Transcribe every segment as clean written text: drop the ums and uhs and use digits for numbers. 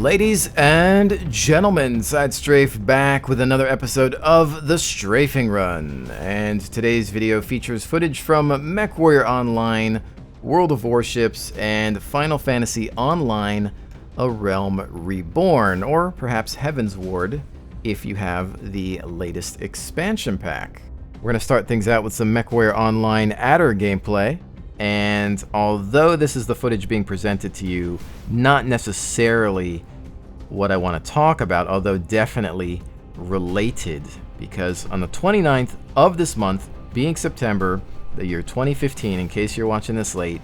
Ladies and gentlemen, SideStrafe back with another episode of the Strafing Run, and today's video features footage from MechWarrior Online, World of Warships, and Final Fantasy Online: A Realm Reborn, or perhaps Heaven's Ward if you have the latest expansion pack. We're going to start things out with some MechWarrior Online adder gameplay. And although this is the footage being presented to you, not necessarily what I want to talk about, although definitely related, because on the 29th of this month, being September, the year 2015, in case you're watching this late,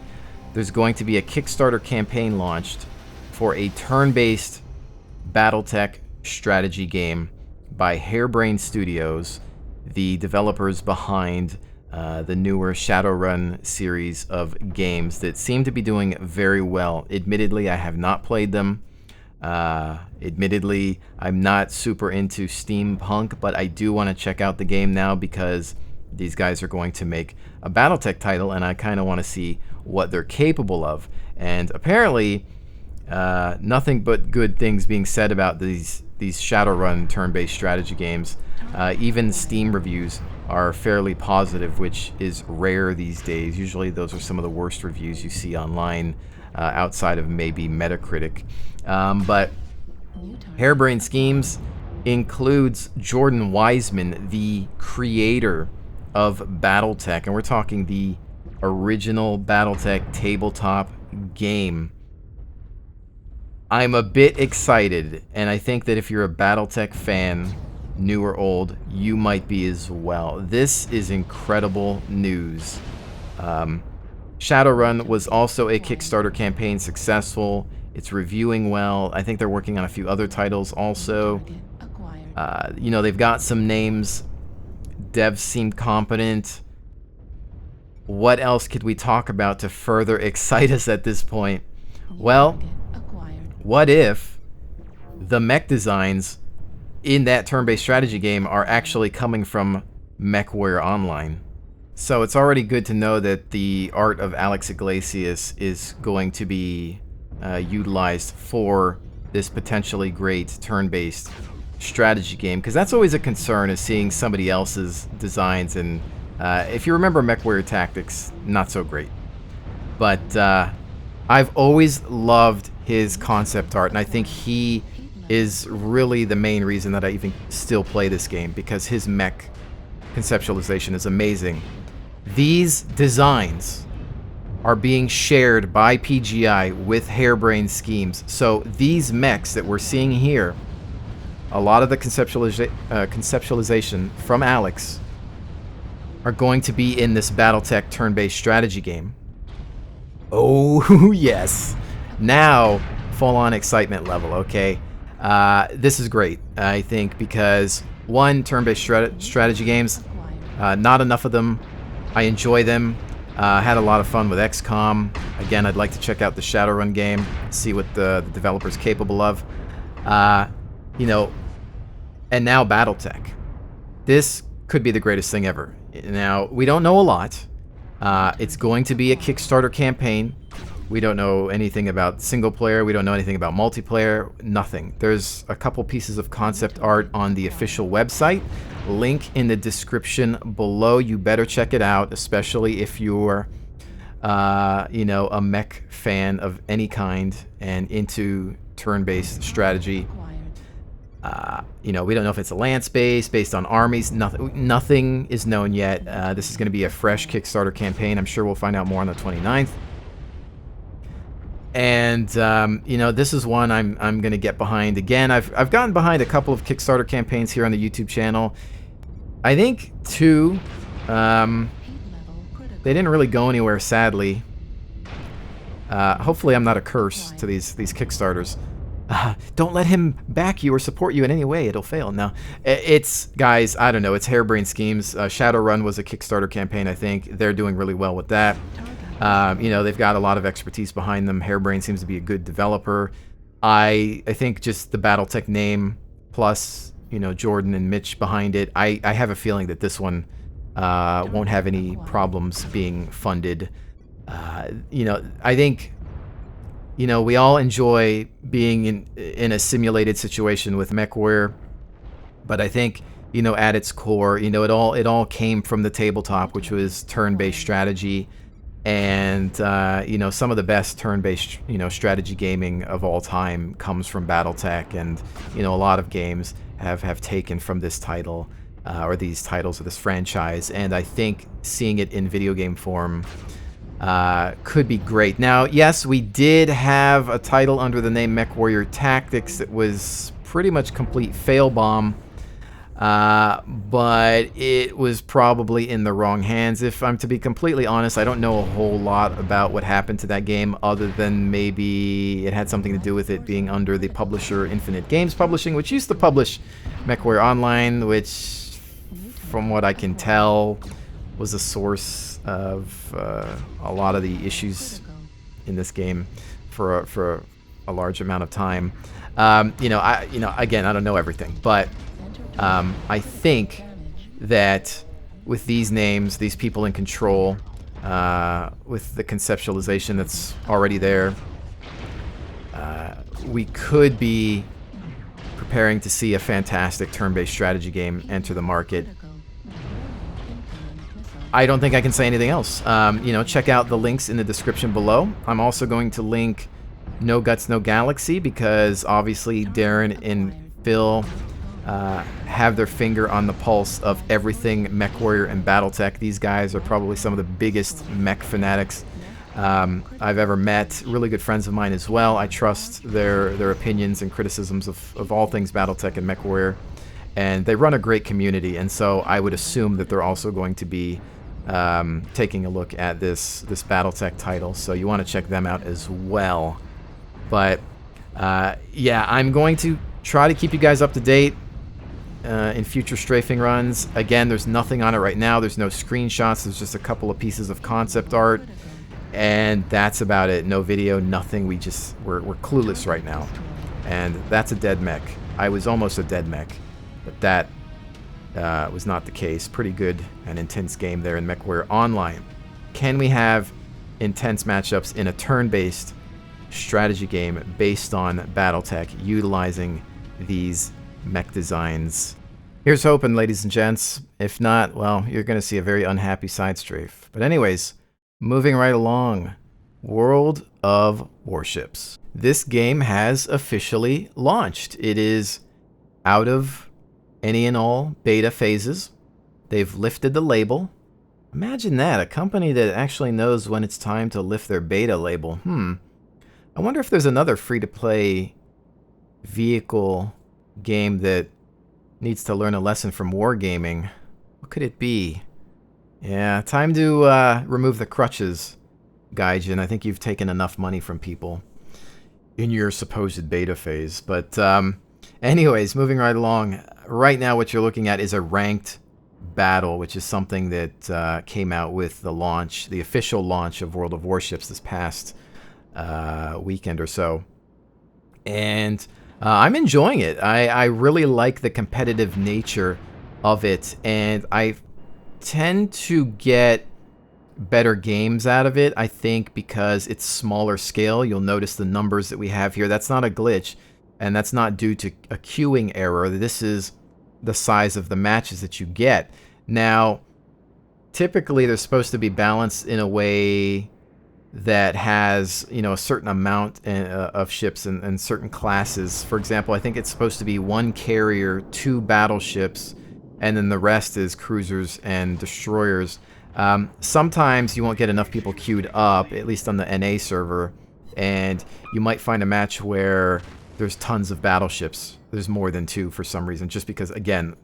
there's going to be a Kickstarter campaign launched for a turn-based Battletech strategy game by Harebrained Studios, the developers behind the newer Shadowrun series of games that seem to be doing very well. Admittedly, I have not played them. Admittedly, I'm not super into steampunk, but I do want to check out the game now because these guys are going to make a Battletech title, and I kind of want to see what they're capable of. And apparently, nothing but good things being said about these Shadowrun turn-based strategy games. Even Steam reviews are fairly positive, which is rare these days. Usually those are some of the worst reviews you see online, outside of maybe Metacritic. But Harebrained Schemes includes Jordan Wiseman, the creator of Battletech, and we're talking the original Battletech tabletop game. I'm a bit excited, and I think that if you're a Battletech fan, new or old, you might be as well. This is incredible news. Shadowrun was also a Kickstarter campaign successful. It's reviewing well. I think they're working on a few other titles also. You know, they've got some names. Devs seem competent. What else could we talk about to further excite us at this point? Well, what if the mech designs in that turn-based strategy game are actually coming from MechWarrior Online? So it's already good to know that the art of Alex Iglesias is going to be utilized for this potentially great turn-based strategy game, because that's always a concern, is seeing somebody else's designs, and if you remember MechWarrior Tactics, not so great. But I've always loved his concept art, and I think he is really the main reason that I even still play this game, because his mech conceptualization is amazing. These designs are being shared by PGI with Harebrained Schemes. So these mechs that we're seeing here, a lot of the conceptualization from Alex are going to be in this Battletech turn-based strategy game. Oh, yes. Now, full-on excitement level, okay? This is great, I think, because one, turn-based strategy games, not enough of them. I enjoy them. Had a lot of fun with XCOM. Again, I'd like to check out the Shadowrun game, see what the developer's capable of. You know, and now Battletech. This could be the greatest thing ever. Now, we don't know a lot. It's going to be a Kickstarter campaign. We don't know anything about single player. We don't know anything about multiplayer. Nothing. There's a couple pieces of concept art on the official website. Link in the description below. You better check it out, especially if you're, you know, a mech fan of any kind and into turn-based strategy. You know, we don't know if it's a lance-based, based on armies. Nothing is known yet. This is going to be a fresh Kickstarter campaign. I'm sure we'll find out more on the 29th. And you know, this is one I'm going to get behind. Again, I've gotten behind a couple of Kickstarter campaigns here on the YouTube channel. I think two, they didn't really go anywhere, sadly. Hopefully I'm not a curse to these Kickstarters. Don't let him back you or support you in any way. It'll fail. No, it's, guys, I don't know. It's Harebrained Schemes. Shadowrun was a Kickstarter campaign, I think. They're doing really well with that. You know, they've got a lot of expertise behind them. Harebrained seems to be a good developer. I think just the Battletech name, plus, you know, Jordan and Mitch behind it, I have a feeling that this one won't have any problems being funded. You know, I think you know, we all enjoy being in a simulated situation with MechWarrior, but I think, you know, at its core, you know, it all came from the tabletop, which was turn-based strategy, and you know, some of the best turn-based, you know, strategy gaming of all time comes from BattleTech, and you know, a lot of games have taken from this title or these titles of this franchise, and I think seeing it in video game form could be great. Now, yes, we did have a title under the name MechWarrior Tactics that was pretty much complete fail bomb, but it was probably in the wrong hands. If I'm to be completely honest, I don't know a whole lot about what happened to that game, other than maybe it had something to do with it being under the publisher Infinite Games Publishing, which used to publish MechWarrior Online, which, from what I can tell, was a source of a lot of the issues in this game for a large amount of time. You know, again, I don't know everything, but I think that with these names, these people in control, with the conceptualization that's already there, we could be preparing to see a fantastic turn-based strategy game enter the market. I don't think I can say anything else. You know, check out the links in the description below. I'm also going to link No Guts, No Galaxy, because obviously Darren and Phil have their finger on the pulse of everything MechWarrior and Battletech. These guys are probably some of the biggest mech fanatics I've ever met. Really good friends of mine as well. I trust their opinions and criticisms of all things Battletech and MechWarrior. And they run a great community, and so I would assume that they're also going to be taking a look at this Battletech title, so you want to check them out as well. But yeah, I'm going to try to keep you guys up to date in future strafing runs. Again, there's nothing on it right now. There's no screenshots. There's just a couple of pieces of concept art, and that's about it. No video, nothing. We're clueless right now, and that's a dead mech. I was almost a dead mech, but that was not the case. Pretty good and intense game there in MechWarrior Online. Can we have intense matchups in a turn-based strategy game based on Battletech, utilizing these mech designs? Here's hoping, ladies and gents. If not, well, you're going to see a very unhappy SideStrafe. But anyways, moving right along. World of Warships. This game has officially launched. It is out of any and all beta phases. They've lifted the label. Imagine that, a company that actually knows when it's time to lift their beta label. I wonder if there's another free-to-play vehicle game that needs to learn a lesson from wargaming. What could it be? Yeah, time to remove the crutches, Gaijin. I think you've taken enough money from people in your supposed beta phase. But anyways, moving right along. Right now what you're looking at is a ranked battle, which is something that came out with the launch, the official launch of World of Warships this past weekend or so. And I'm enjoying it. I really like the competitive nature of it, and I tend to get better games out of it, I think, because it's smaller scale. You'll notice the numbers that we have here. That's not a glitch, and that's not due to a queuing error. This is the size of the matches that you get. Now, typically they're supposed to be balanced in a way that has, you know, a certain amount of ships and certain classes. For example, I think it's supposed to be 1 carrier, 2 battleships, and then the rest is cruisers and destroyers. Sometimes you won't get enough people queued up, at least on the NA server, and you might find a match where there's tons of battleships. There's more than 2 for some reason, just because, again,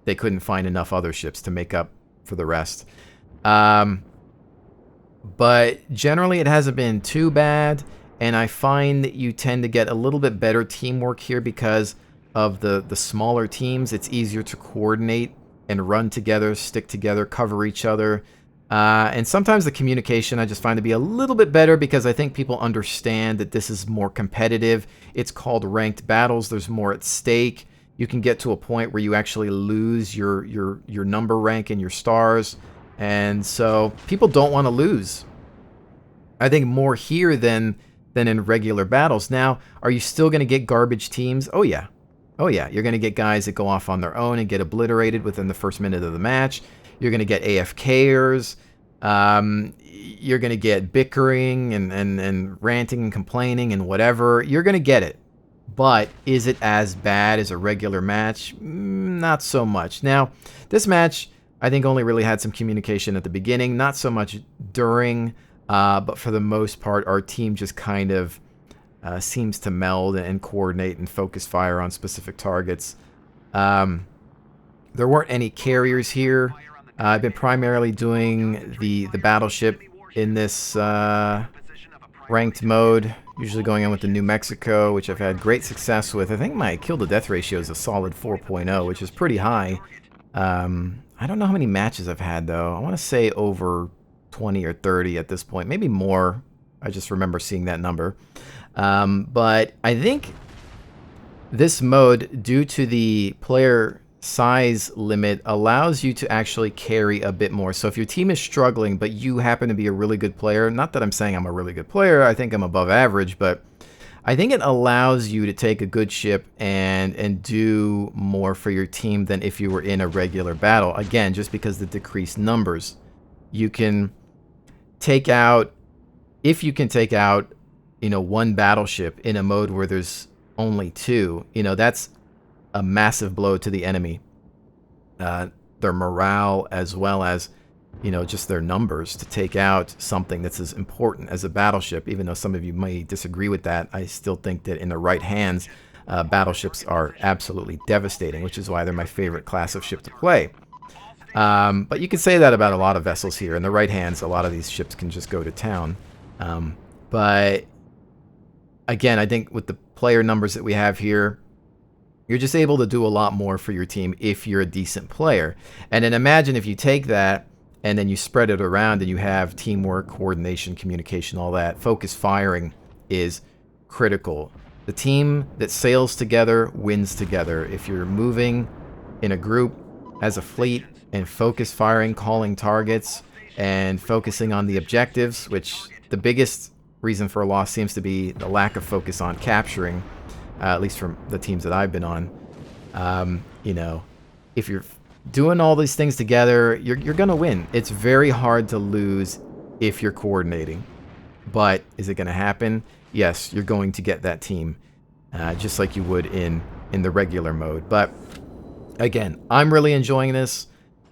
they couldn't find enough other ships to make up for the rest. But generally it hasn't been too bad, and I find that you tend to get a little bit better teamwork here because of the smaller teams. It's easier to coordinate and run together, stick together, cover each other. And sometimes the communication I just find to be a little bit better because I think people understand that this is more competitive. It's called ranked battles. There's more at stake. You can get to a point where you actually lose your number rank and your stars. And so people don't want to lose. I think more here than than in regular battles. Now, are you still going to get garbage teams? Oh, yeah. Oh, yeah. You're going to get guys that go off on their own and get obliterated within the first minute of the match. You're going to get AFKers. You're going to get bickering and ranting and complaining and whatever. You're going to get it. But is it as bad as a regular match? Not so much. Now, this match, I think, only really had some communication at the beginning, not so much during, but for the most part, our team just kind of seems to meld and coordinate and focus fire on specific targets. There weren't any carriers here. I've been primarily doing the battleship in this ranked mode, usually going in with the New Mexico, which I've had great success with. I think my kill-to-death ratio is a solid 4.0, which is pretty high. I don't know how many matches I've had, though. I want to say over 20 or 30 at this point. Maybe more. I just remember seeing that number. But I think this mode, due to the player size limit, allows you to actually carry a bit more. So if your team is struggling, but you happen to be a really good player, not that I'm saying I'm a really good player, I think I'm above average, but I think it allows you to take a good ship and do more for your team than if you were in a regular battle. Again, just because the decreased numbers. You can take out, if you can take out, one battleship in a mode where there's only two, that's a massive blow to the enemy. Their morale, as well as, just their numbers. To take out something that's as important as a battleship, even though some of you may disagree with that, I still think that in the right hands, battleships are absolutely devastating, which is why they're my favorite class of ship to play. But you can say that about a lot of vessels here. In the right hands, a lot of these ships can just go to town. But again, I think with the player numbers that we have here, you're just able to do a lot more for your team if you're a decent player. And then imagine if you take that and then you spread it around and you have teamwork, coordination, communication, all that. Focus firing is critical. The team that sails together wins together. If you're moving in a group as a fleet and focus firing, calling targets, and focusing on the objectives, which the biggest reason for a loss seems to be the lack of focus on capturing, at least from the teams that I've been on. If you're doing all these things together, you're going to win. It's very hard to lose if you're coordinating. But is it going to happen? Yes, you're going to get that team, just like you would in the regular mode. But again, I'm really enjoying this.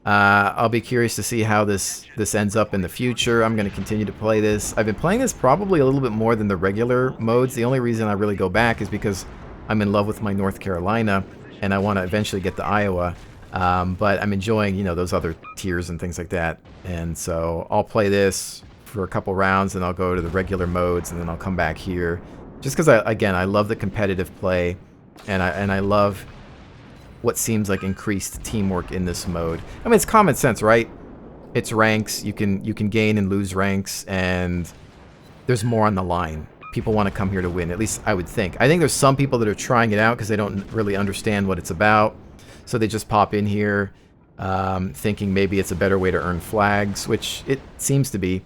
I'll be curious to see how this ends up in the future. I'm going to continue to play this. I've been playing this probably a little bit more than the regular modes. The only reason I really go back is because I'm in love with my North Carolina, and I want to eventually get to Iowa. But I'm enjoying, those other tiers and things like that. And so I'll play this for a couple rounds, and I'll go to the regular modes, and then I'll come back here. Just because, I love the competitive play, and I love what seems like increased teamwork in this mode. I mean, it's common sense, right? It's ranks. You can gain and lose ranks, and there's more on the line. People want to come here to win, at least I would think. I think there's some people that are trying it out because they don't really understand what it's about. So they just pop in here thinking maybe it's a better way to earn flags, which it seems to be.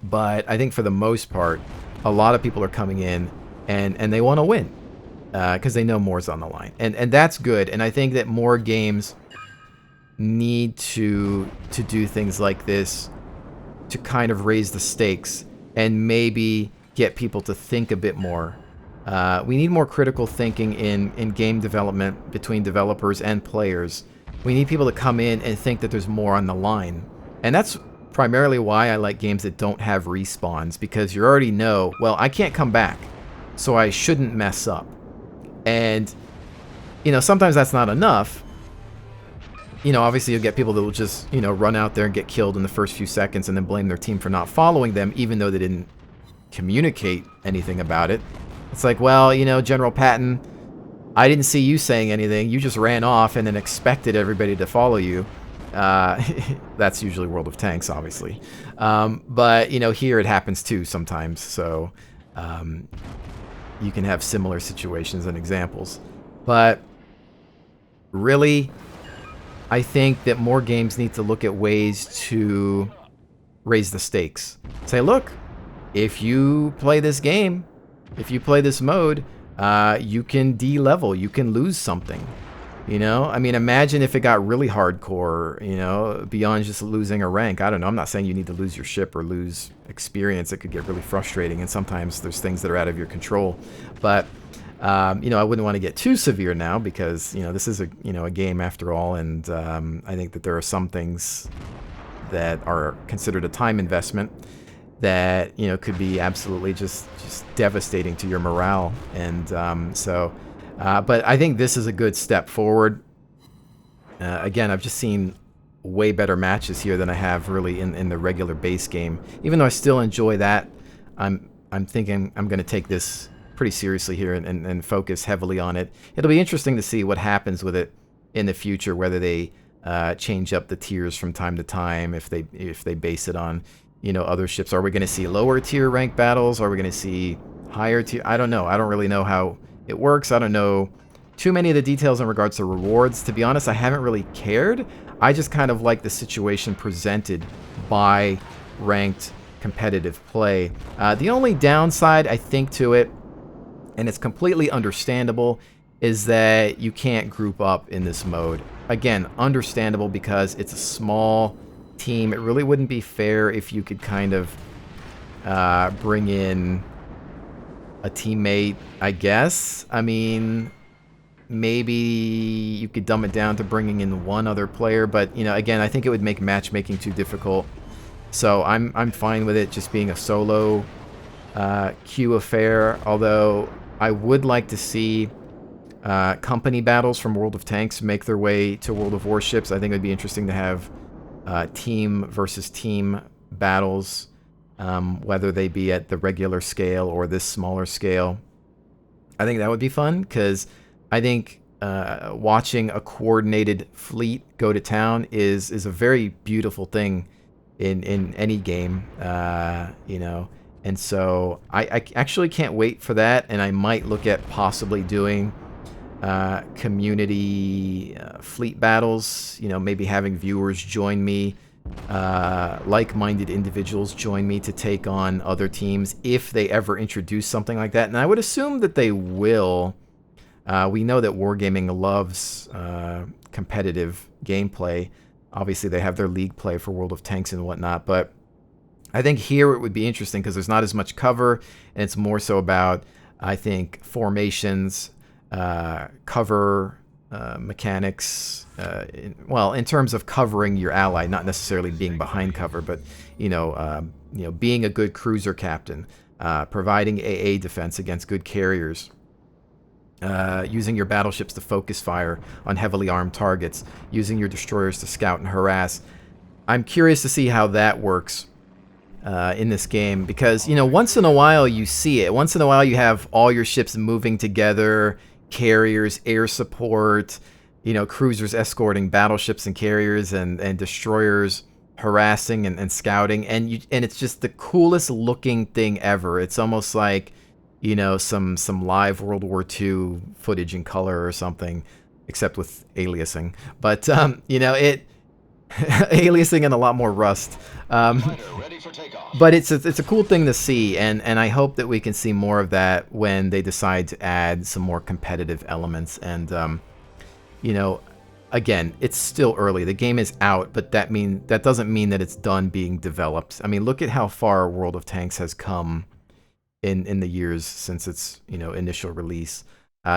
But I think for the most part, a lot of people are coming in and they want to win because they know more's on the line. And that's good. And I think that more games need to do things like this to kind of raise the stakes and maybe get people to think a bit more. We need more critical thinking in game development between developers and players. We need people to come in and think that there's more on the line. And that's primarily why I like games that don't have respawns, because you already know, well, I can't come back, so I shouldn't mess up. And, sometimes that's not enough. Obviously you'll get people that will just, run out there and get killed in the first few seconds and then blame their team for not following them, even though they didn't communicate anything about it. It's like, well, General Patton, I didn't see you saying anything. You just ran off and then expected everybody to follow you. That's usually World of Tanks, obviously. But, here it happens too sometimes. So you can have similar situations and examples. But really, I think that more games need to look at ways to raise the stakes. Say, look, if you play this game, if you play this mode, you can de-level, you can lose something. You know, I mean, imagine if it got really hardcore, you know, beyond just losing a rank. I don't know. I'm not saying you need to lose your ship or lose experience. It could get really frustrating, and sometimes there's things that are out of your control. But, you know, I wouldn't want to get too severe now because, you know, this is a game after all, and I think that there are some things that are considered a time investment that, you know, could be absolutely just devastating to your morale. And but I think this is a good step forward. Again, I've just seen way better matches here than I have really in the regular base game. Even though I still enjoy that, I'm thinking I'm going to take this pretty seriously here and focus heavily on it. It'll be interesting to see what happens with it in the future, whether they change up the tiers from time to time, if they base it on, you know, other ships. Are we going to see lower tier rank battles? Are we going to see higher tier? I don't know. I don't really know how it works. I don't know too many of the details in regards to rewards. To be honest, I haven't really cared. I just kind of like the situation presented by ranked competitive play. The only downside, I think, to it, and it's completely understandable, is that you can't group up in this mode. Again, understandable because it's a small team. It really wouldn't be fair if you could kind of bring in a teammate, I guess. I mean, maybe you could dumb it down to bringing in one other player, but, you know, again, I think it would make matchmaking too difficult. So I'm fine with it just being a solo queue affair, although I would like to see company battles from World of Tanks make their way to World of Warships. I think it would be interesting to have team versus team battles, whether they be at the regular scale or this smaller scale. I think that would be fun because I think watching a coordinated fleet go to town is a very beautiful thing in any game, you know. And so I actually can't wait for that, and I might look at possibly doing community fleet battles, you know, maybe having viewers join me, like-minded individuals join me to take on other teams if they ever introduce something like that. And I would assume that they will. We know that Wargaming loves competitive gameplay. Obviously, they have their league play for World of Tanks and whatnot, but I think here it would be interesting because there's not as much cover, and it's more so about, I think, formations, cover mechanics, in terms of covering your ally, not necessarily being behind cover, but you know, being a good cruiser captain, providing AA defense against good carriers, using your battleships to focus fire on heavily armed targets, using your destroyers to scout and harass. I'm curious to see how that works in this game, because, you know, once in a while you see it. Once in a while you have all your ships moving together, carriers, air support, you know, cruisers escorting battleships and carriers, and destroyers harassing and scouting, and it's just the coolest looking thing ever. It's almost like, you know, some live World War II footage in color or something, except with aliasing. But you know, aliasing and a lot more rust. But it's a cool thing to see, and I hope that we can see more of that when they decide to add some more competitive elements. And you know, again, it's still early. The game is out, but that doesn't mean that it's done being developed. I mean, look at how far World of Tanks has come in the years since its, you know, initial release.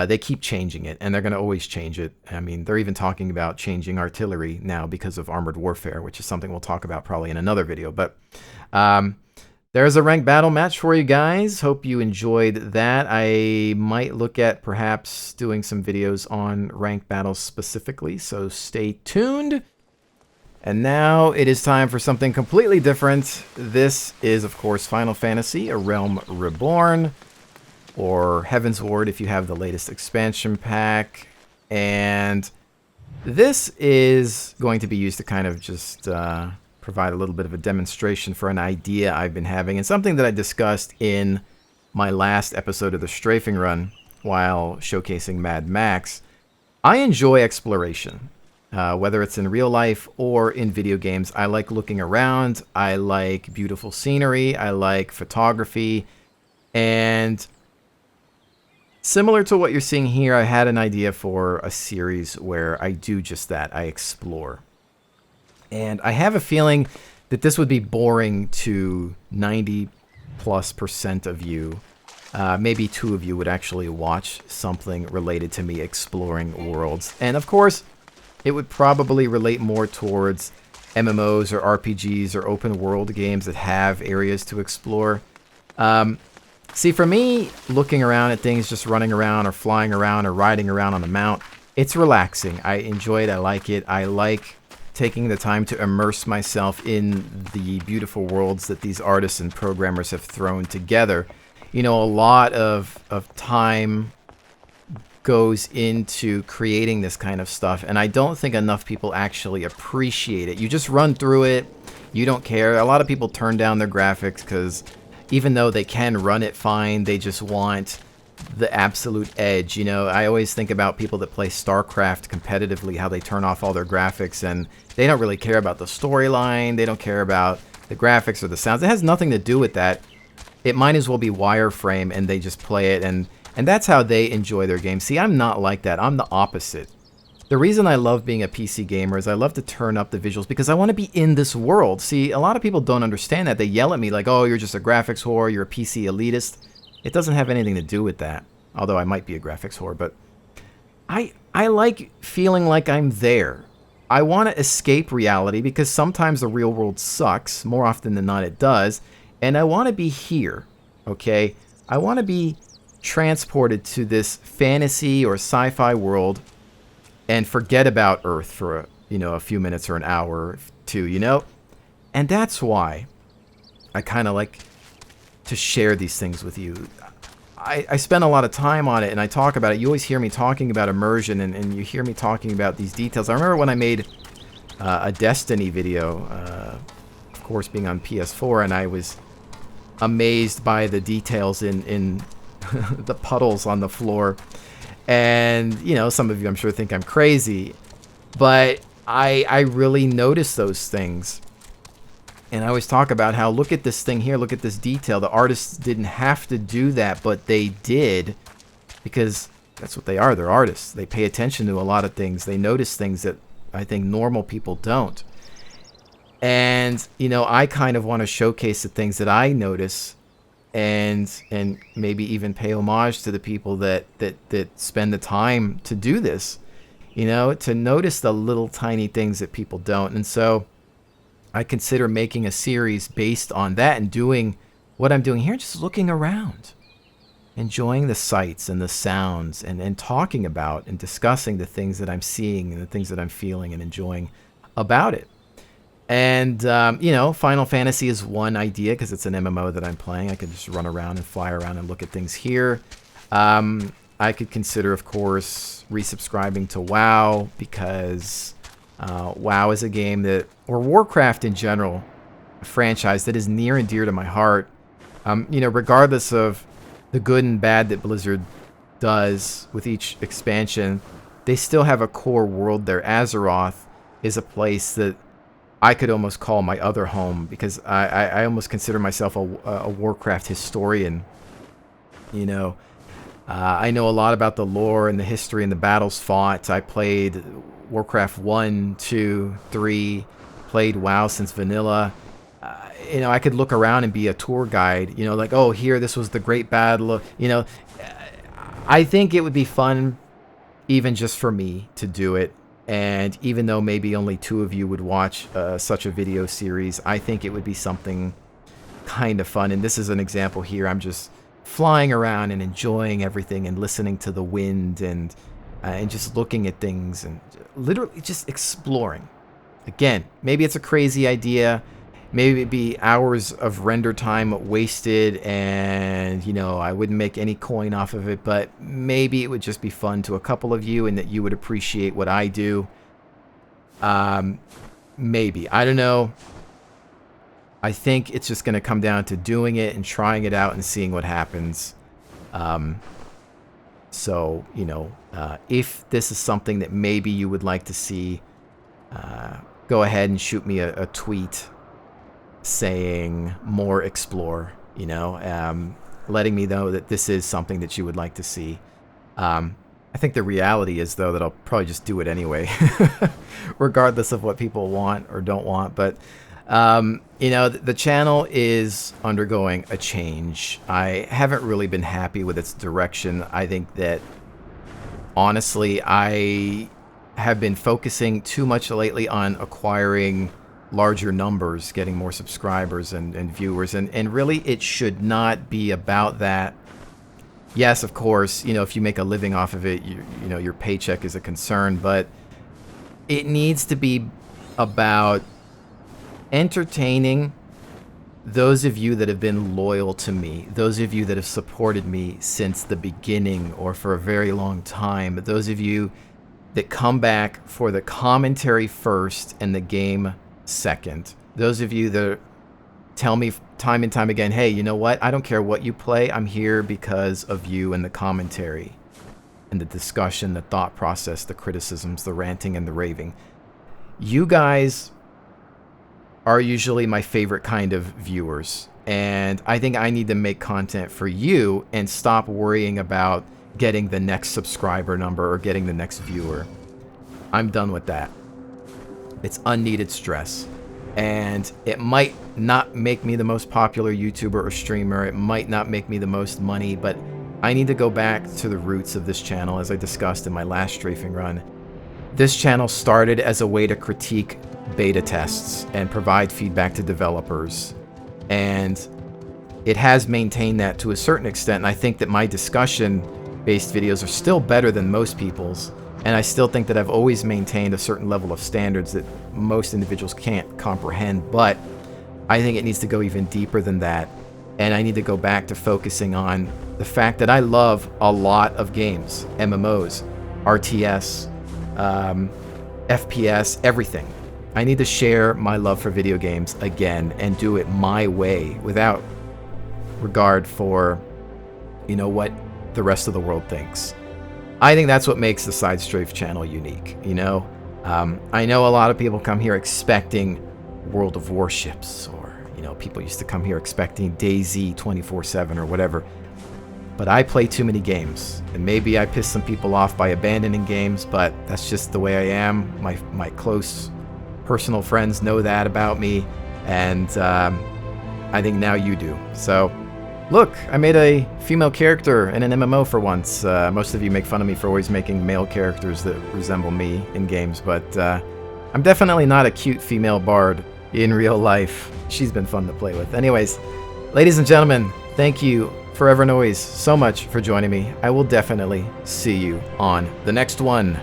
They keep changing it, and they're going to always change it. I mean, they're even talking about changing artillery now because of armored warfare, which is something we'll talk about probably in another video. But there's a ranked battle match for you guys. Hope you enjoyed that. I might look at perhaps doing some videos on ranked battles specifically, so stay tuned. And now it is time for something completely different. This is, of course, Final Fantasy: A Realm Reborn, or Heaven's Ward if you have the latest expansion pack. And this is going to be used to kind of just provide a little bit of a demonstration for an idea I've been having, and something that I discussed in my last episode of the Strafing Run while showcasing Mad Max. I enjoy exploration. whether it's in real life or in video games. I like looking around. I like beautiful scenery. I like photography. And similar to what you're seeing here, I had an idea for a series where I do just that. I explore. And I have a feeling that this would be boring to 90+% of you. Maybe 2 of you would actually watch something related to me exploring worlds. And of course, it would probably relate more towards MMOs or RPGs or open world games that have areas to explore. See, for me, looking around at things, just running around or flying around or riding around on a mount, it's relaxing. I enjoy it. I like it. I like taking the time to immerse myself in the beautiful worlds that these artists and programmers have thrown together. You know, a lot of time goes into creating this kind of stuff, and I don't think enough people actually appreciate it. You just run through it. You don't care. A lot of people turn down their graphics because even though they can run it fine, they just want the absolute edge. You know, I always think about people that play StarCraft competitively, how they turn off all their graphics and they don't really care about the storyline. They don't care about the graphics or the sounds. It has nothing to do with that. It might as well be wireframe, and they just play it, and that's how they enjoy their game. See, I'm not like that. I'm the opposite. The reason I love being a PC gamer is I love to turn up the visuals because I want to be in this world. See, a lot of people don't understand that. They yell at me like, oh, you're just a graphics whore, you're a PC elitist. It doesn't have anything to do with that, although I might be a graphics whore, but I like feeling like I'm there. I want to escape reality because sometimes the real world sucks. More often than not, it does. And I want to be here, okay? I want to be transported to this fantasy or sci-fi world and forget about Earth for a few minutes or an hour or 2, you know? And that's why I kind of like to share these things with you. I spend a lot of time on it, and I talk about it. You always hear me talking about immersion, and you hear me talking about these details. I remember when I made a Destiny video, of course being on PS4, and I was amazed by the details in the puddles on the floor. And, you know, some of you I'm sure think I'm crazy, but I really noticed those things. And I always talk about how, look at this thing here, look at this detail. The artists didn't have to do that, but they did, because that's what they are. They're artists. They pay attention to a lot of things. They notice things that I think normal people don't. And, you know, I kind of want to showcase the things that I notice, and maybe even pay homage to the people that spend the time to do this, you know, to notice the little tiny things that people don't. And so I consider making a series based on that and doing what I'm doing here, just looking around, enjoying the sights and the sounds, and talking about and discussing the things that I'm seeing and the things that I'm feeling and enjoying about it. And, you know, Final Fantasy is one idea because it's an MMO that I'm playing. I could just run around and fly around and look at things here. I could consider, of course, resubscribing to WoW because WoW is a game that, or Warcraft in general, a franchise that is near and dear to my heart. You know, regardless of the good and bad that Blizzard does with each expansion, they still have a core world there. Azeroth is a place that I could almost call my other home because I almost consider myself a Warcraft historian. You know, I know a lot about the lore and the history and the battles fought. I played Warcraft 1, 2, 3, played WoW since vanilla. You know, I could look around and be a tour guide, you know, like, oh, here, this was the great battle. You know, I think it would be fun even just for me to do it. And even though maybe only 2 of you would watch such a video series, I think it would be something kind of fun. And this is an example here. I'm just flying around and enjoying everything and listening to the wind and just looking at things and literally just exploring. Again, maybe it's a crazy idea. Maybe it'd be hours of render time wasted and, you know, I wouldn't make any coin off of it, but maybe it would just be fun to a couple of you and that you would appreciate what I do. Maybe. I don't know. I think it's just going to come down to doing it and trying it out and seeing what happens. So, you know, if this is something that maybe you would like to see, go ahead and shoot me a tweet saying more explore, you know, letting me know that this is something that you would like to see. I think the reality is, though, that I'll probably just do it anyway, regardless of what people want or don't want. But, you know, the channel is undergoing a change. I haven't really been happy with its direction. I think that, honestly, I have been focusing too much lately on acquiring larger numbers, getting more subscribers and viewers. And really, it should not be about that. Yes, of course, you know, if you make a living off of it, you know, your paycheck is a concern, but it needs to be about entertaining those of you that have been loyal to me, those of you that have supported me since the beginning or for a very long time, those of you that come back for the commentary first and the game second, those of you that tell me time and time again, hey, you know what? I don't care what you play. I'm here because of you and the commentary and the discussion, the thought process, the criticisms, the ranting and the raving. You guys are usually my favorite kind of viewers. And I think I need to make content for you and stop worrying about getting the next subscriber number or getting the next viewer. I'm done with that. It's unneeded stress. And it might not make me the most popular YouTuber or streamer. It might not make me the most money, but I need to go back to the roots of this channel, as I discussed in my last Strafing Run. This channel started as a way to critique beta tests and provide feedback to developers. And it has maintained that to a certain extent. And I think that my discussion-based videos are still better than most people's. And I still think that I've always maintained a certain level of standards that most individuals can't comprehend, but I think it needs to go even deeper than that. And I need to go back to focusing on the fact that I love a lot of games, MMOs, RTS, FPS, everything. I need to share my love for video games again and do it my way without regard for, you know, what the rest of the world thinks. I think that's what makes the SideStrafe channel unique, you know? I know a lot of people come here expecting World of Warships, or, you know, people used to come here expecting DayZ 24/7 or whatever. But I play too many games, and maybe I piss some people off by abandoning games, but that's just the way I am. My close personal friends know that about me, and I think now you do. So, look, I made a female character in an MMO for once. Most of you make fun of me for always making male characters that resemble me in games, but I'm definitely not a cute female bard in real life. She's been fun to play with. Anyways, ladies and gentlemen, thank you, Forever Noise, so much for joining me. I will definitely see you on the next one.